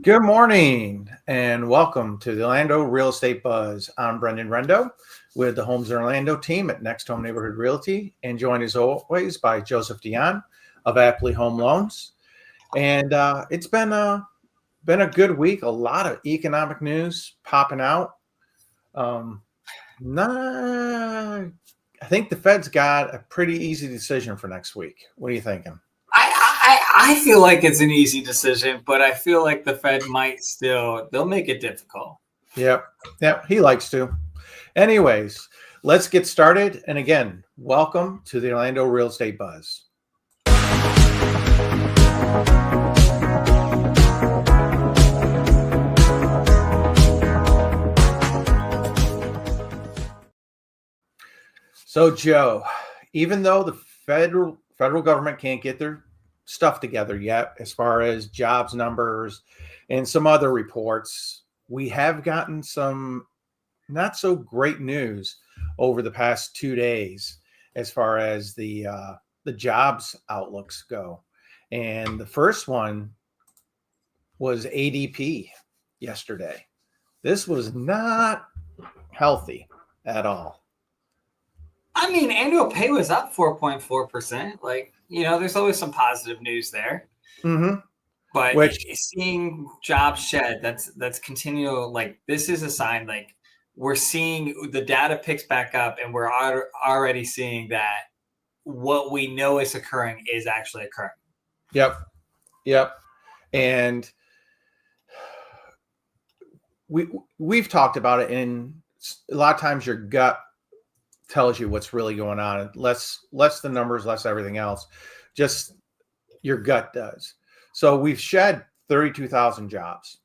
Good morning and welcome to the Orlando Real Estate Buzz. I'm Brendan Rendo with the Homes in Orlando team at Next Home Neighborhood Realty, and joined as always by Joseph Dion of Appley Home Loans. And it's been a good week. A lot of economic news popping out. I think the Fed's got a pretty easy decision for next week. What are you thinking? I feel like it's an easy decision, but I feel like the Fed might they'll make it difficult. Yep, he likes to. Anyways, let's get started. And again, welcome to the Orlando Real Estate Buzz. So, Joe, even though the federal government can't get their stuff together yet, as far as jobs numbers and some other reports, we have gotten some not so great news over the past 2 days as far as the jobs outlooks go. And the first one was ADP yesterday. This was not healthy at all. I mean, annual pay was up 4.4%. There's always some positive news there. Mm-hmm. But seeing jobs shed, that's continual. Like, this is a sign. Like, we're seeing the data picks back up, and we're already seeing that what we know is occurring is actually occurring. Yep. And we've talked about it, and a lot of times your gut tells you what's really going on. Less the numbers, less everything else. Just your gut does. So we've shed 32,000 jobs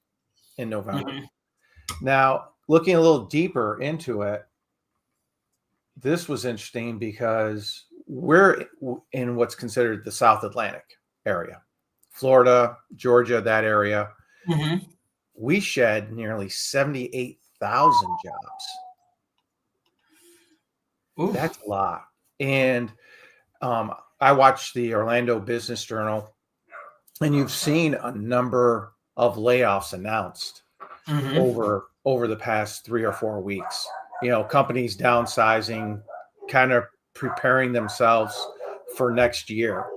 in November. Mm-hmm. Now, looking a little deeper into it, this was interesting because we're in what's considered the South Atlantic area, Florida, Georgia, that area. Mm-hmm. We shed nearly 78,000 jobs. Oof. That's a lot. And I watched the Orlando Business Journal, and you've seen a number of layoffs announced mm-hmm. over the past 3 or 4 weeks. Companies downsizing, kind of preparing themselves for next year,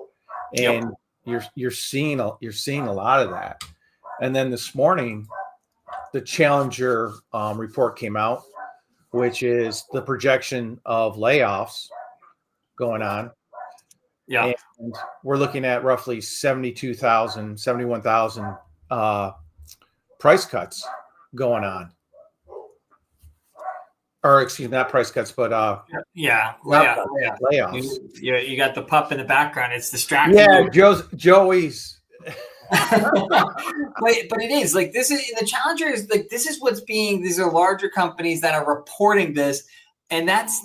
and you're seeing a lot of that. And then this morning, the Challenger report came out, which is the projection of layoffs going on. Yeah. And we're looking at roughly 71,000 price cuts going on. Or excuse me, not price cuts, but layoffs. You got the pup in the background. It's distracting. Yeah, Joey's. but it is like this is the Challenger is like this is what's being. These are larger companies that are reporting this, and that's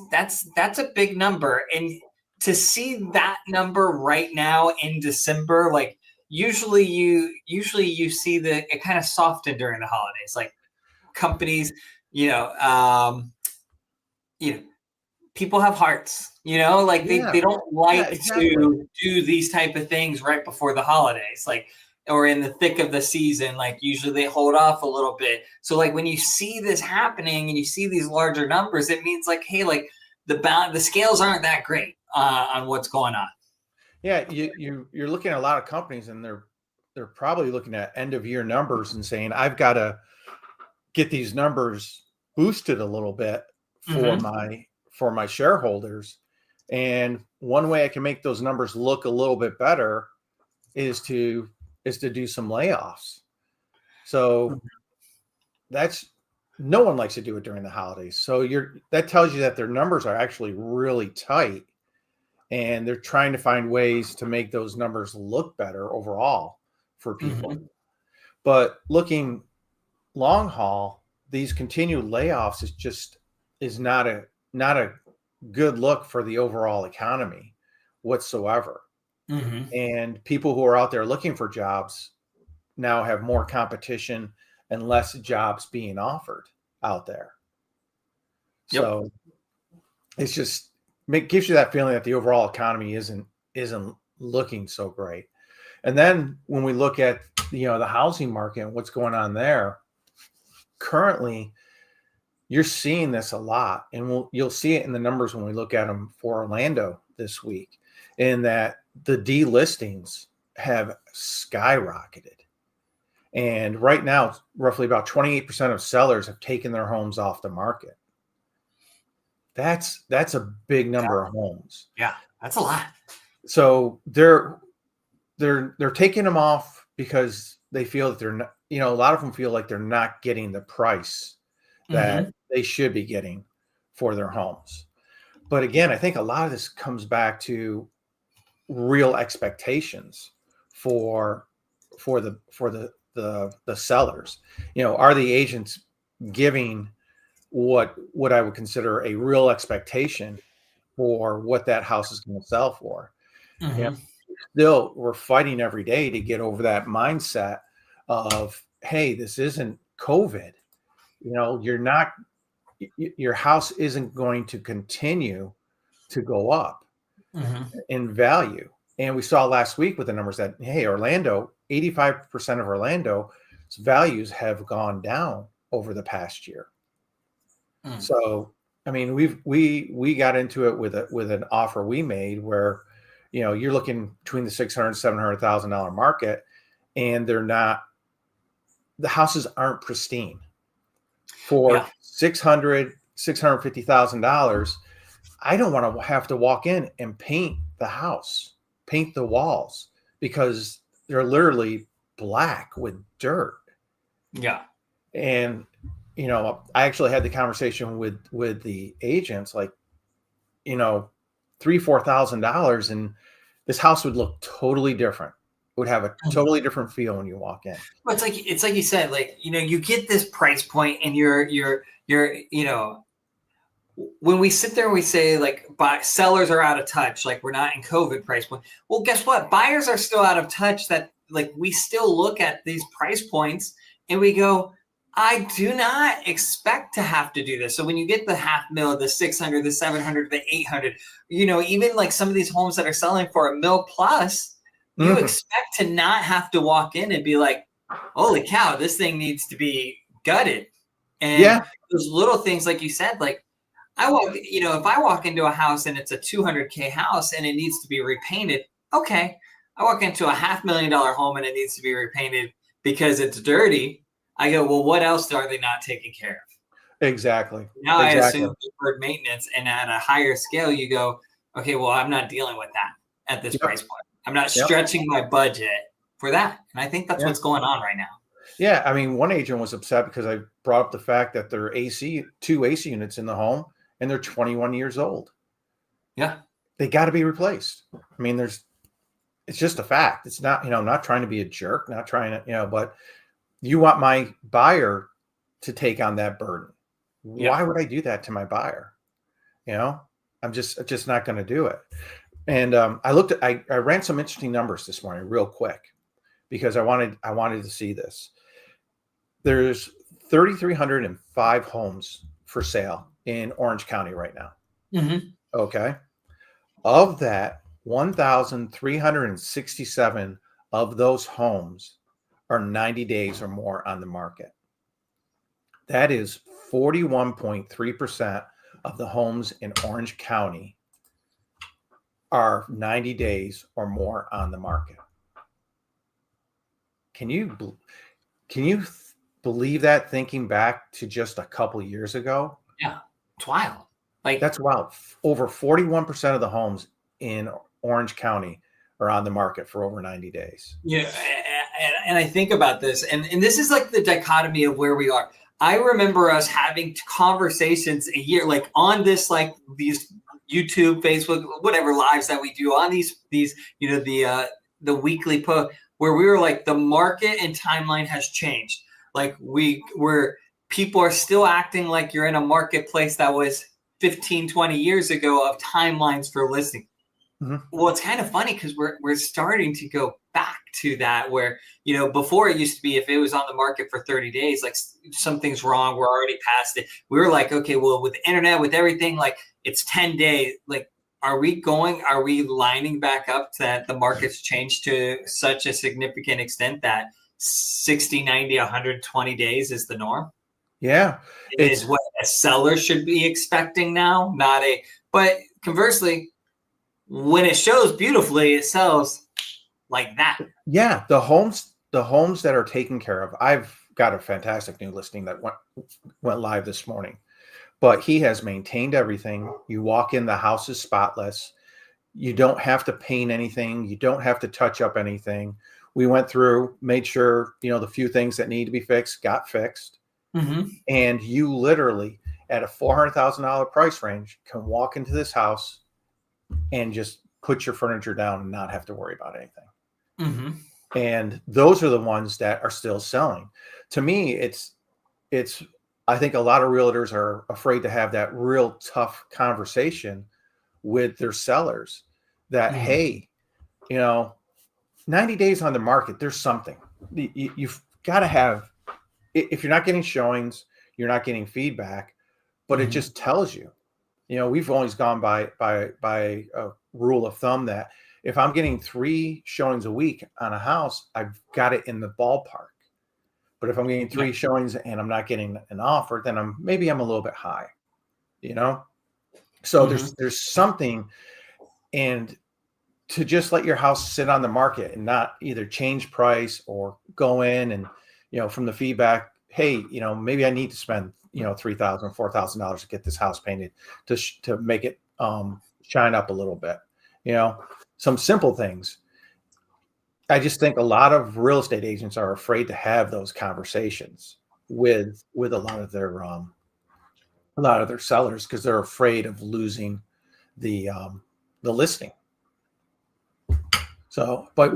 a big number. And to see that number right now in December, like usually you see it kind of soften during the holidays. Like companies, people have hearts, they don't like to do these type of things right before the holidays, or in the thick of the season. Like usually they hold off a little bit. So like when you see this happening and you see these larger numbers, it means like, hey, like the scales aren't that great on what's going on. Yeah, you're looking at a lot of companies, and they're probably looking at end of year numbers and saying, I've got to get these numbers boosted a little bit for mm-hmm. for my shareholders. And one way I can make those numbers look a little bit better is to do some layoffs. So that's, no one likes to do it during the holidays. So that tells you that their numbers are actually really tight, and they're trying to find ways to make those numbers look better overall for people. Mm-hmm. But looking long haul, these continued layoffs is not a good look for the overall economy whatsoever. Mm-hmm. And people who are out there looking for jobs now have more competition and less jobs being offered out there. Yep. So it's just gives you that feeling that the overall economy isn't looking so great. And then when we look at, the housing market and what's going on there, currently you're seeing this a lot, and you'll see it in the numbers when we look at them for Orlando this week, in that the delistings have skyrocketed. And right now, roughly about 28% of sellers have taken their homes off the market. That's a big number of homes. Yeah, that's a lot. So they're taking them off because they feel that they're not, a lot of them feel like they're not getting the price that they should be getting for their homes. But again, I think a lot of this comes back to real expectations for the sellers. Are the agents giving what I would consider a real expectation for what that house is going to sell for? Still, we're fighting every day to get over that mindset of, hey, this isn't COVID. Your house isn't going to continue to go up in value. And we saw last week with the numbers that, hey, Orlando, 85% of Orlando's values have gone down over the past year. So, I mean, we got into it with an offer we made where, you're looking between the $600,000 $700,000 market, and the houses aren't pristine. For $650,000, I don't want to have to walk in and paint the house, paint the walls, because they're literally black with dirt. Yeah. And, I actually had the conversation with the agents, like, $3,000-$4,000, and this house would look totally different. It would have a totally different feel when you walk in. Well, it's like you said, like, you get this price point, and you're when we sit there and we say, like, sellers are out of touch, like we're not in COVID price point. Well, guess what? Buyers are still out of touch. That, like, we still look at these price points and we go, I do not expect to have to do this. So when you get the $500,000, the 600, the 700, the 800, even like some of these homes that are selling for $1 million plus, you expect to not have to walk in and be like, holy cow, this thing needs to be gutted. And those little things, like you said, like, if I walk into a house and it's a $200K house and it needs to be repainted, okay. I walk into a $500,000 home and it needs to be repainted because it's dirty. I go, well, what else are they not taking care of? Exactly. Now I assume deferred maintenance, and at a higher scale, you go, okay, well, I'm not dealing with that at this price point. I'm not stretching my budget for that. And I think that's what's going on right now. Yeah. I mean, one agent was upset because I brought up the fact that there are two AC units in the home, and they're 21 years old. Yeah. They got to be replaced. I mean, it's just a fact. It's not, I'm not trying to be a jerk, not trying to, but you want my buyer to take on that burden. Why would I do that to my buyer? I'm just not going to do it. And I ran some interesting numbers this morning real quick because I wanted to see this. There's 3,305 homes for sale in Orange County right now. Okay. Of that, 1,367 of those homes are 90 days or more on the market. That is 41.3% of the homes in Orange County are 90 days or more on the market. Can you believe that, thinking back to just a couple years ago? Yeah, it's wild. Like, that's wild. Over 41% of the homes in Orange County are on the market for over 90 days. Yeah. And I think about this, and this is like the dichotomy of where we are. I remember us having conversations a year, like on this, like these YouTube, Facebook, whatever lives that we do on these, the weekly post, where we were like, the market and timeline has changed. Like people are still acting like you're in a marketplace that was 15, 20 years ago of timelines for listing. Well, it's kind of funny because we're starting to go back to that where, before it used to be if it was on the market for 30 days, like something's wrong, we're already past it. We were like, okay, well, with the internet, with everything, like it's 10 days, like are we lining back up that the market's changed to such a significant extent that 60, 90, 120 days is the norm? Yeah. Is what a seller should be expecting now, but conversely, when it shows beautifully, it sells like that. Yeah. The homes that are taken care of. I've got a fantastic new listing that went live this morning, but he has maintained everything. You walk in, the house is spotless. You don't have to paint anything. You don't have to touch up anything. We went through, made sure, the few things that need to be fixed got fixed. Mm-hmm. And you literally, at a $400,000 price range, can walk into this house and just put your furniture down and not have to worry about anything. Mm-hmm. And those are the ones that are still selling. To me, it's I think a lot of realtors are afraid to have that real tough conversation with their sellers that, hey, 90 days on the market, there's something. You've got to have, if you're not getting showings, you're not getting feedback, but it just tells you. We've always gone by a rule of thumb that if I'm getting 3 showings a week on a house, I've got it in the ballpark. But if I'm getting 3 showings and I'm not getting an offer, then I'm a little bit high, So there's something, and to just let your house sit on the market and not either change price or go in and, from the feedback, hey, maybe I need to spend, $3,000, $4,000 to get this house painted to make it shine up a little bit, some simple things. I just think a lot of real estate agents are afraid to have those conversations with a lot of their sellers because they're afraid of losing the listing. So, but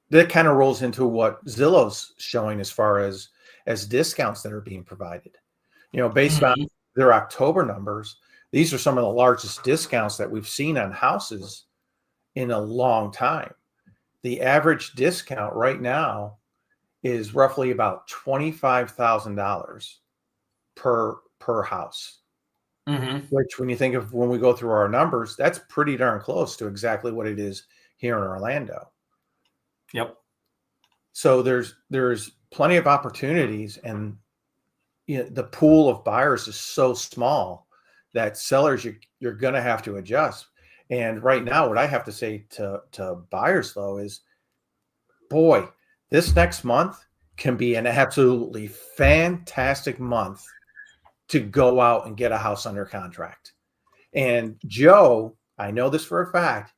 that kind of rolls into what Zillow's showing as far as discounts that are being provided. Based on their October numbers, these are some of the largest discounts that we've seen on houses in a long time. The average discount right now is roughly about $25,000 per house. Which, when you think of when we go through our numbers, that's pretty darn close to exactly what it is here in Orlando. Yep. So there's plenty of opportunities, and the pool of buyers is so small that sellers you're going to have to adjust. And right now, what I have to say to buyers though is, boy, this next month can be an absolutely fantastic month to go out and get a house under contract. And Joe, I know this for a fact,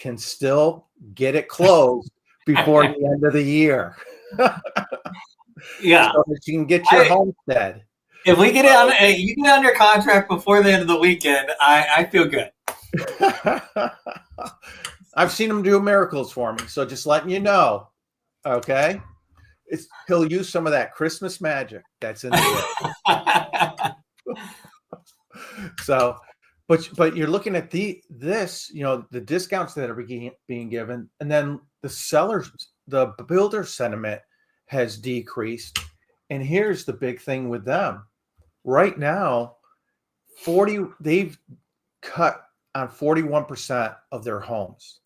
can still get it closed before the end of the year. Yeah. So that you can get your homestead. If we get it you get under contract before the end of the weekend, I feel good. I've seen him do miracles for me. So just letting you know. Okay. He'll use some of that Christmas magic that's in the air. So, but you're looking at the discounts that are being given, and then the builder sentiment has decreased. And here's the big thing with them right now: they've cut on 41% of their homes,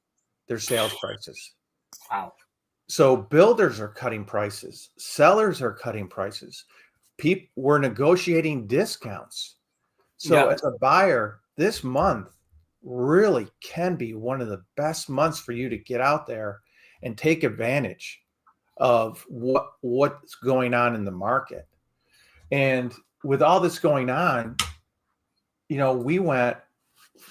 their sales prices. Wow. So builders are cutting prices, sellers are cutting prices. We're negotiating discounts. So as a buyer, this month really can be one of the best months for you to get out there and take advantage of what's going on in the market. And with all this going on, we went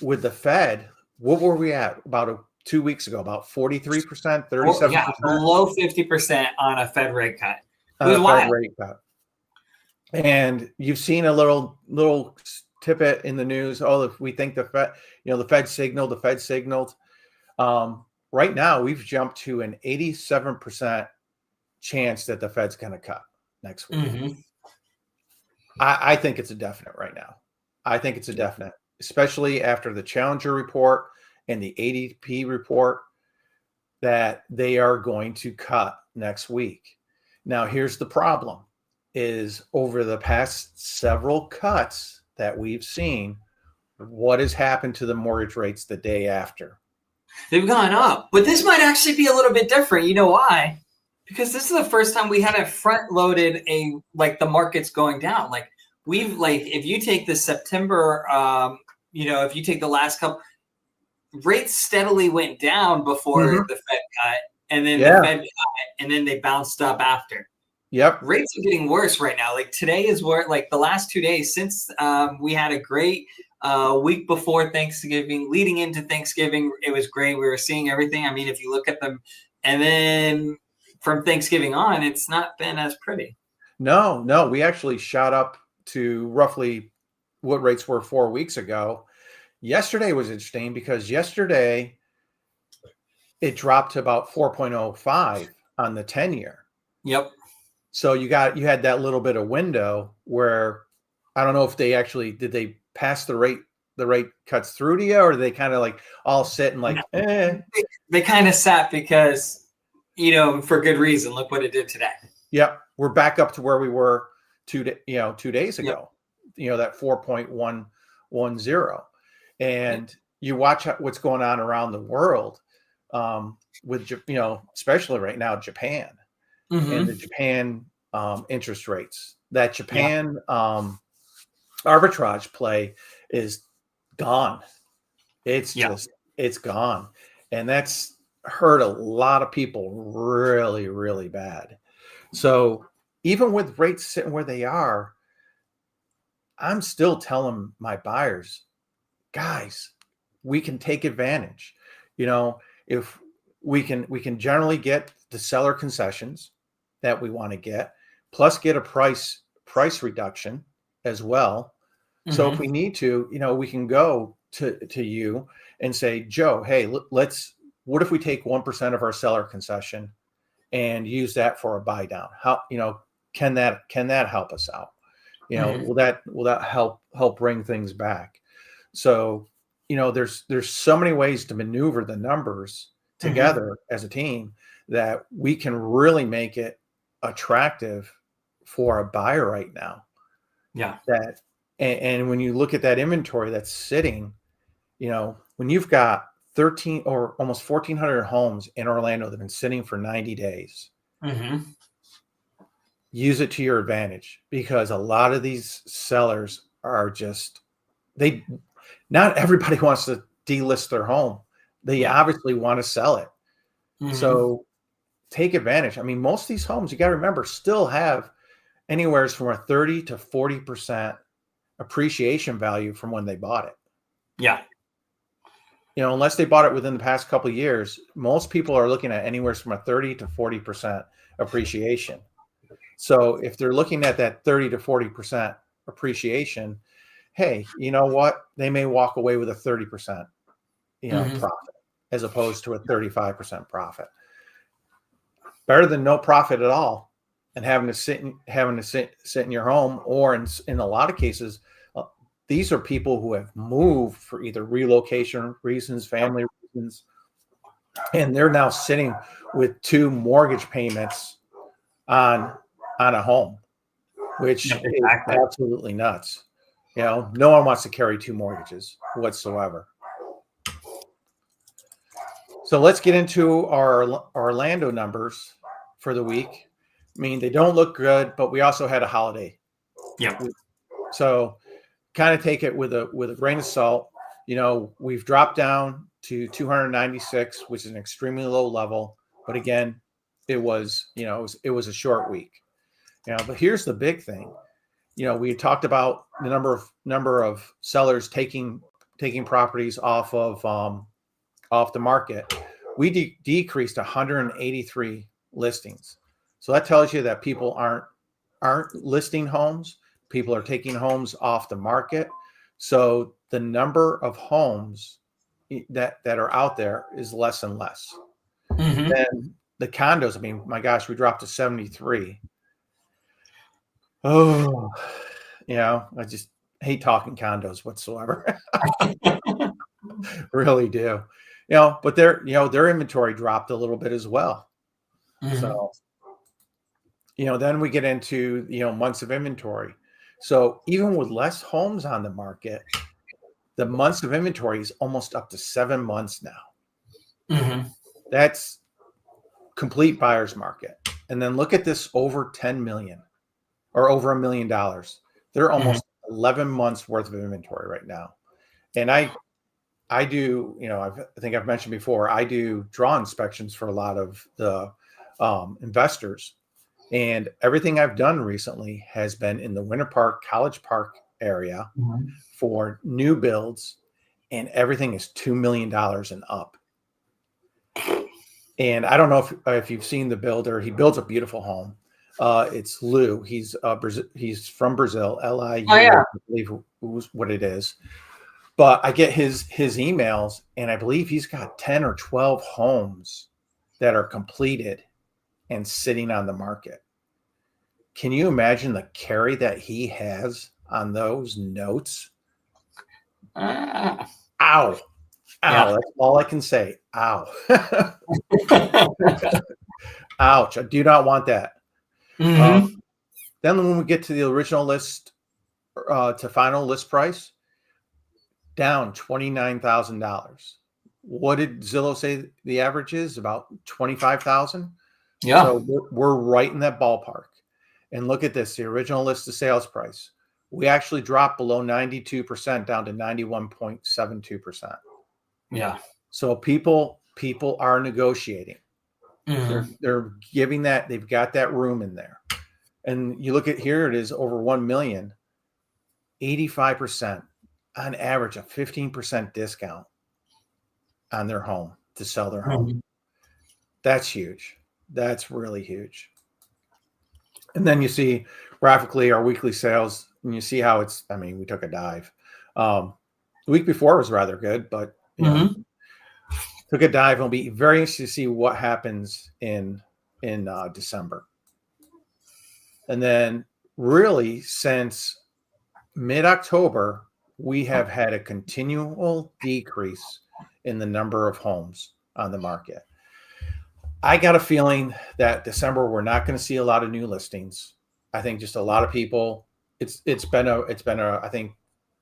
with the Fed. What were we at about 2 weeks ago? About 43%, 37%? Yeah, below 50% on a Fed rate cut. It was wild. Rate cut. And you've seen a little tippet in the news. Oh, if we think the Fed signaled. Right now, we've jumped to an 87% chance that the Fed's going to cut next week. I think it's a definite right now. I think it's a definite, especially after the Challenger report and the ADP report, that they are going to cut next week. Now, here's the problem: is over the past several cuts that we've seen, what has happened to the mortgage rates the day after? They've gone up, but this might actually be a little bit different. You know why? Because this is the first time we haven't front loaded the market's going down. Like if you take the September, if you take the last couple, rates steadily went down before the Fed cut, and then the Fed cut, and then they bounced up after. Yep. Rates are getting worse right now. Like today is where, like the last 2 days since we had a great week before Thanksgiving, leading into Thanksgiving, it was great. We were seeing everything. I mean, if you look at them, and then from Thanksgiving on, it's not been as pretty. No, we actually shot up to roughly what rates were 4 weeks ago. Yesterday was interesting because yesterday it dropped to about 4.05 on the 10-year. Yep. So you had that little bit of window where I don't know if did they pass the rate cuts through to you, or they kind of like all sit and like, They kind of sat because, for good reason. Look what it did today. Yep. We're back up to where we were 2 days ago, that 4.110. And you watch what's going on around the world with, especially right now, Japan. And the Japan interest rates. That Japan arbitrage play is gone. It's it's gone. And that's hurt a lot of people really, really bad. So even with rates sitting where they are, I'm still telling my buyers, guys, we can take advantage. If we can generally get the seller concessions that we want to get, plus get a price reduction as well. So if we need to, we can go to you and say, Joe, hey, what if we take 1% of our seller concession and use that for a buy down? How, can that help us out? Will that help bring things back? So, there's so many ways to maneuver the numbers together as a team that we can really make it attractive for a buyer right now. Yeah. And when you look at that inventory that's sitting, when you've got 13 or almost 1,400 homes in Orlando that have been sitting for 90 days, use it to your advantage, because a lot of these sellers are not everybody wants to delist their home. They obviously want to sell it. So take advantage. I mean, most of these homes, you got to remember, still have anywhere from a 30 to 40% appreciation value from when they bought it. Yeah. Unless they bought it within the past couple of years, most people are looking at anywhere from a 30 to 40% appreciation. So if they're looking at that 30 to 40% appreciation, hey, you know what? They may walk away with a 30%, profit, as opposed to a 35% profit. Better than no profit at all, and having to sit in your home, or in a lot of cases, these are people who have moved for either relocation reasons, family reasons, and they're now sitting with 2 mortgage payments on a home, which is absolutely nuts. No one wants to carry 2 mortgages whatsoever. So let's get into our Orlando numbers for the week. I mean, they don't look good, but we also had a holiday. Yeah. So kind of take it with a grain of salt. We've dropped down to 296, which is an extremely low level. But again, it was a short week. But here's the big thing. We talked about the number of sellers taking properties off the market. We decreased 183 listings. So that tells you that people aren't listing homes. People are taking homes off the market. So the number of homes that are out there is less and less. Then the condos, I mean, my gosh, we dropped to 73. Oh, I just hate talking condos whatsoever. Really do. But their inventory dropped a little bit as well. So, then we get into, months of inventory. So even with less homes on the market, the months of inventory is almost up to 7 months now. Mm-hmm. That's complete buyer's market. And then look at this over 10 million or over $1 million. They're almost 11 months worth of inventory right now. And I do, I think I've mentioned before, I do draw inspections for a lot of the investors. And everything I've done recently has been in the Winter Park, College Park area for new builds. And everything is $2 million and up. And I don't know if you've seen the builder. He builds a beautiful home. It's Lou. He's from Brazil, Liu, Oh, yeah. I believe was what it is. But I get his emails, and I believe he's got 10 or 12 homes that are completed and sitting on the market. Can you imagine the carry that he has on those notes? Ow. Ow. Yeah. That's all I can say. Ow. Ouch. I do not want that. Then when we get to the original list to final list price, down $29,000. What did Zillow say the average is? About 25,000. Yeah. So we're right in that ballpark. And look at this, the original list to sales price. We actually dropped below 92% down to 91.72%. Yeah. So people are negotiating. They're giving that, they've got that room in there. And you look at here, it is over 1 million, 85%. On average, a 15% discount on their home to sell their home. That's huge. That's really huge. And then you see graphically our weekly sales, and you see how it's, we took a dive. The week before was rather good, but took a dive. It'll be very interesting to see what happens in December. And then really since mid-October, we have had a continual decrease in the number of homes on the market. I got a feeling that December, we're not going to see a lot of new listings. I think just a lot of people, it's been a, I think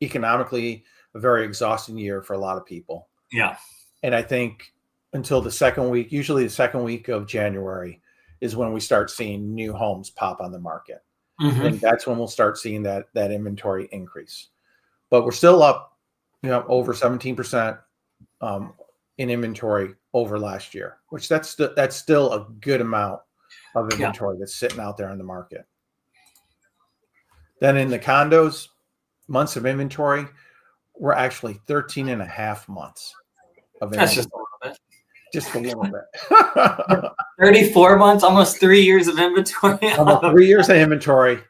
economically a very exhausting year for a lot of people. Yeah. And I think until the second week, usually the second week of January is when we start seeing new homes pop on the market. I think that's when we'll start seeing that inventory increase. But we're still up, over 17% in inventory over last year, which that's still a good amount of inventory that's sitting out there on the market. Then in the condos, months of inventory, we're actually 13 and a half months of inventory. That's just a little bit. Just a little bit. 34 months, almost 3 years of inventory. Almost 3 years of inventory.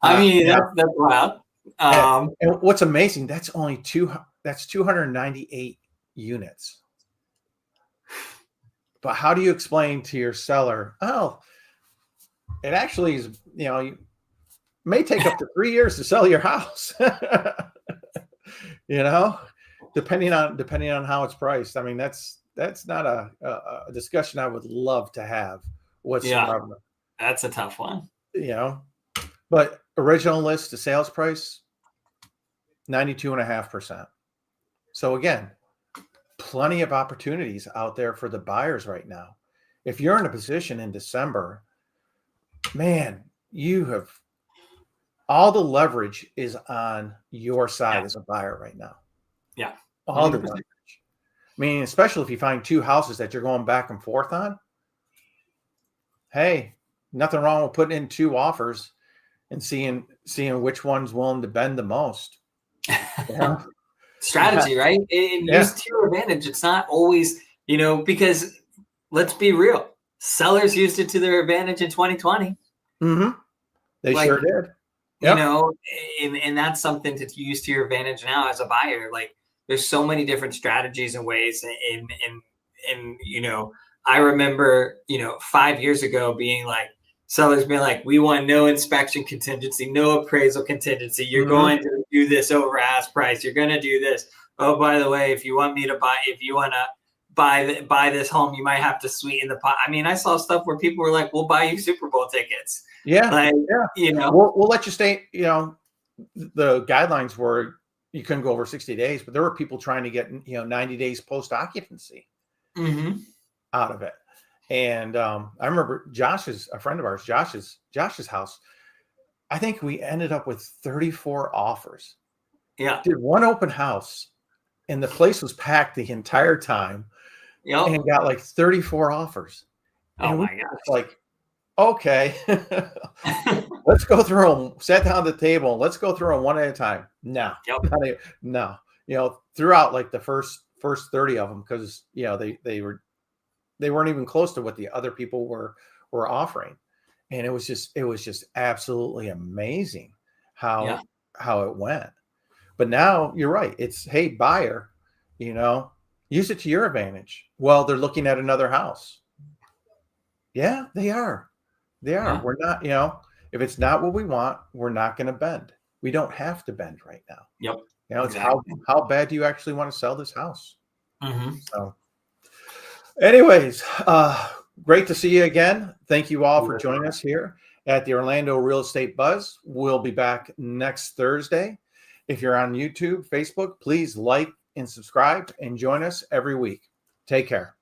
That's wild. And what's amazing, that's only 298 units. But how do you explain to your seller, it actually is, you may take up to 3 years to sell your house. Depending on how it's priced. That's not a discussion I would love to have whatsoever. Yeah, that's a tough one. But original list to sales price, 92.5%. So again, plenty of opportunities out there for the buyers right now. If you're in a position in December, man, you have all the leverage is on your side as a buyer right now. Yeah. All the leverage. Especially if you find two houses that you're going back and forth on. Hey, nothing wrong with putting in two offers and seeing which one's willing to bend the most. Strategy, right? And use to your advantage. It's not always, because let's be real. Sellers used it to their advantage in 2020. They sure did. Yep. And that's something to use to your advantage now as a buyer. Like, there's so many different strategies and ways. And I remember, 5 years ago being like, sellers being like, we want no inspection contingency, no appraisal contingency. You're going to do this over ask price. You're going to do this. Oh, by the way, if you want to buy this home, you might have to sweeten the pot. I saw stuff where people were like, we'll buy you Super Bowl tickets. Yeah. We'll let you stay. The guidelines were you couldn't go over 60 days, but there were people trying to get, 90 days post occupancy out of it. And I remember a friend of ours, Josh's house. I think we ended up with 34 offers. Yeah. Did one open house and the place was packed the entire time. Yep. And got like 34 offers. And my gosh. Like, okay, let's go through them. Sat down at the table and let's go through them one at a time. No, no, throughout like the first 30 of them, because they weren't even close to what the other people were offering. And it was just absolutely amazing how it went. But now you're right. It's, hey, buyer, use it to your advantage. Well, they're looking at another house. Yeah, they are. Yeah. We're not, if it's not what we want, we're not going to bend. We don't have to bend right now. Yep. It's how bad do you actually want to sell this house? So anyways, great to see you again. Thank you all for joining us here at the Orlando Real Estate Buzz. We'll be back next Thursday. If you're on YouTube, Facebook, please like and subscribe and join us every week. Take care.